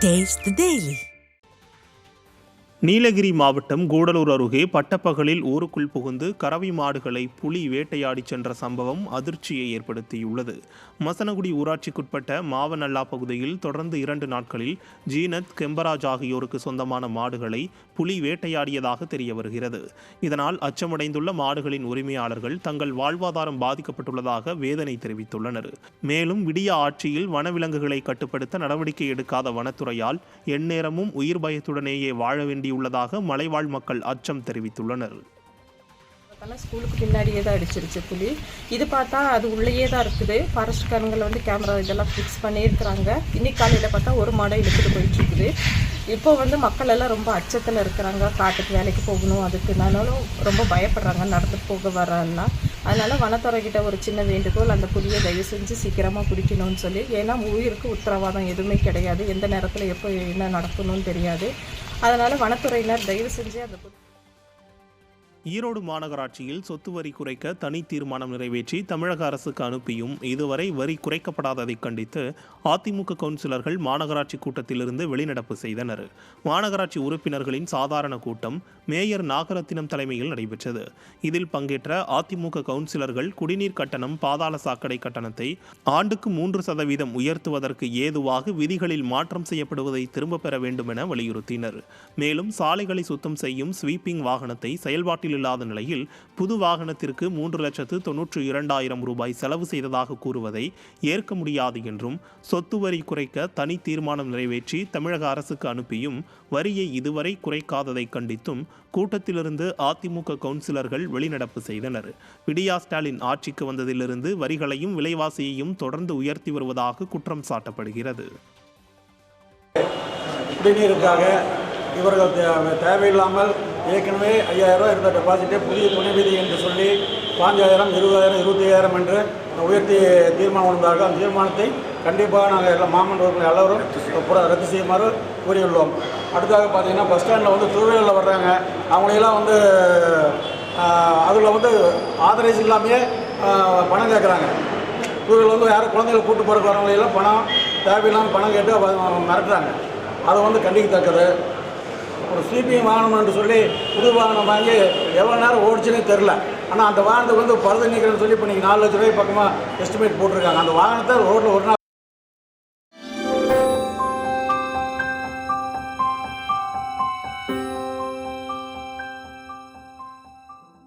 Taste the Daily. Nilgiri மாவட்டம் கூடலூர் அருகே பட்டப்பகலில் ஊருக்குள் புகுந்து கறவை மாடுகளை புலி வேட்டையாடி சென்ற சம்பவம் அதிர்ச்சியை ஏற்படுத்தியுள்ளது. மசனகுடி ஊராட்சிக்குட்பட்ட மாவனல்லா பகுதியில் தொடர்ந்து 2 நாட்களில் ஜீனத், கெம்பராஜ் ஆகியோருக்கு சொந்தமான மாடுகளை புலி வேட்டையாடியதாக தெரிய வருகிறது. இதனால் அச்சமடைந்துள்ள மாடுகளின் உரிமையாளர்கள் தங்கள் வாழ்வாதாரம் பாதிக்கப்பட்டுள்ளதாக வேதனை தெரிவித்துள்ளனர். மேலும் விடிய ஆட்சியில் வனவிலங்குகளை கட்டுப்படுத்த நடவடிக்கை எடுக்காத வனத்துறையால் எந்நேரமும் உயிர் பயத்துடனேயே வாழ வேண்டிய உள்ளதாக மலைவாழ் மக்கள் அச்சம் தெரிவித்துள்ளனர். ஸ்கூலுக்கு பின்னாடியே தான் அடிச்சிருச்சு புலி. இது பார்த்தா அது உள்ளேயே தான் இருக்குது. ஃபாரஸ்ட்காரங்களை கேமரா இதெல்லாம் ஃபிக்ஸ் பண்ணியிருக்கிறாங்க. இன்னைக்கு காலையில் பார்த்தா ஒரு மாடை இழுத்துட்டு போயிட்டு இருக்குது. இப்போ மக்கள் எல்லாம் ரொம்ப அச்சத்தில் இருக்கிறாங்க. காட்டுக்கு வேலைக்கு போகணும், அதுக்குனாலும் ரொம்ப பயப்படுறாங்க நடந்து போக வரலாம். அதனால வனத்துறைக்கிட்ட ஒரு சின்ன வேண்டுகோள், அந்த புலியை தயவு செஞ்சு சீக்கிரமாக பிடிக்கணும்னு சொல்லி. ஏன்னா உயிருக்கு உத்தரவாதம் எதுவுமே கிடையாது. எந்த நேரத்தில் எப்போ என்ன நடக்கணும்னு தெரியாது. அதனால வனத்துறையினர் தயவு செஞ்சு அந்த ஈரோடு மாநகராட்சியில் சொத்து வரி குறைக்க தனி தீர்மானம் நிறைவேற்றி தமிழக அரசுக்கு அனுப்பியும் இதுவரை வரி குறைக்கப்படாததை கண்டித்து அதிமுக கவுன்சிலர்கள் மாநகராட்சி கூட்டத்திலிருந்து வெளிநடப்பு செய்தனர். மாநகராட்சி உறுப்பினர்களின் சாதாரண கூட்டம் மேயர் நாகரத்தினம் தலைமையில் நடைபெற்றது. இதில் பங்கேற்ற அதிமுக கவுன்சிலர்கள் குடிநீர் கட்டணம், பாதாள சாக்கடை கட்டணத்தை ஆண்டுக்கு 3% உயர்த்துவதற்கு ஏதுவாக விதிகளில் மாற்றம் செய்யப்படுவதை திரும்பப் பெற வேண்டும் என வலியுறுத்தினர். மேலும் சாலைகளை சுத்தம் செய்யும் ஸ்வீப்பிங் வாகனத்தை செயல்பாட்டில் இல்லாத நிலையில் புது வாகனத்திற்கு 3,92,200 ரூபாய் செலவு செய்ததாக கூறுவதை ஏற்க முடியாது என்றும், சொத்து வரி குறைக்க தனி தீர்மானம் நிறைவேற்றி தமிழக அரசுக்கு அனுப்பியும் வரியை இதுவரை குறைக்காததை கண்டித்தும் கூட்டத்திலிருந்து அதிமுக கவுன்சிலர்கள் வெளிநடப்பு செய்தனர். விடியா ஸ்டாலின் ஆட்சிக்கு வந்ததிலிருந்து வரிகளையும் விலைவாசியையும் தொடர்ந்து உயர்த்தி வருவதாக குற்றம் சாட்டப்படுகிறது. இவர்கள் தேவையில்லாமல் ஏற்கனவே 5,000 ரூபா இருந்த டெபாசிட்டை புதிய துணை விதி என்று சொல்லி 5,000, 20,000, 25,000 என்று உயர்த்தி தீர்மானம் கொண்டார்கள். அந்த தீர்மானத்தை கண்டிப்பாக நாங்கள் எல்லாம் மாமன்றவர்கள் எல்லோரும் ரத்து செய்யுமாறு கூறியுள்ளோம். அடுத்தாக பார்த்தீங்கன்னா பஸ் ஸ்டாண்டில் டூவீலரில் வர்றாங்க, அவங்களையெல்லாம் அதில் ஆதரைஸ் இல்லாமையே பணம் கேட்குறாங்க. டூவீலர் யாரும் குழந்தைகளை கூட்டு போகிற வரவங்களையெல்லாம் பணம் தேவையில்லாமல் பணம் கேட்டு மிரட்டுறாங்க. அதை கண்டிக்கத்தக்கது. ஒரு ஸ்வீப்பிங் வாகனம் என்று சொல்லி புது வாகனம் வாங்கி எவ்வளோ நேரம் ஓடிச்சுன்னே தெரில. ஆனால் அந்த வாகனத்துக்கு பழுது நீக்கிறேன்னு சொல்லி இப்போ நீங்கள் 4 லட்ச ரூபாய் பக்கமாக எஸ்டிமேட் போட்டிருக்காங்க. அந்த வாகனத்தை ரோட்டில் ஒரு நாள்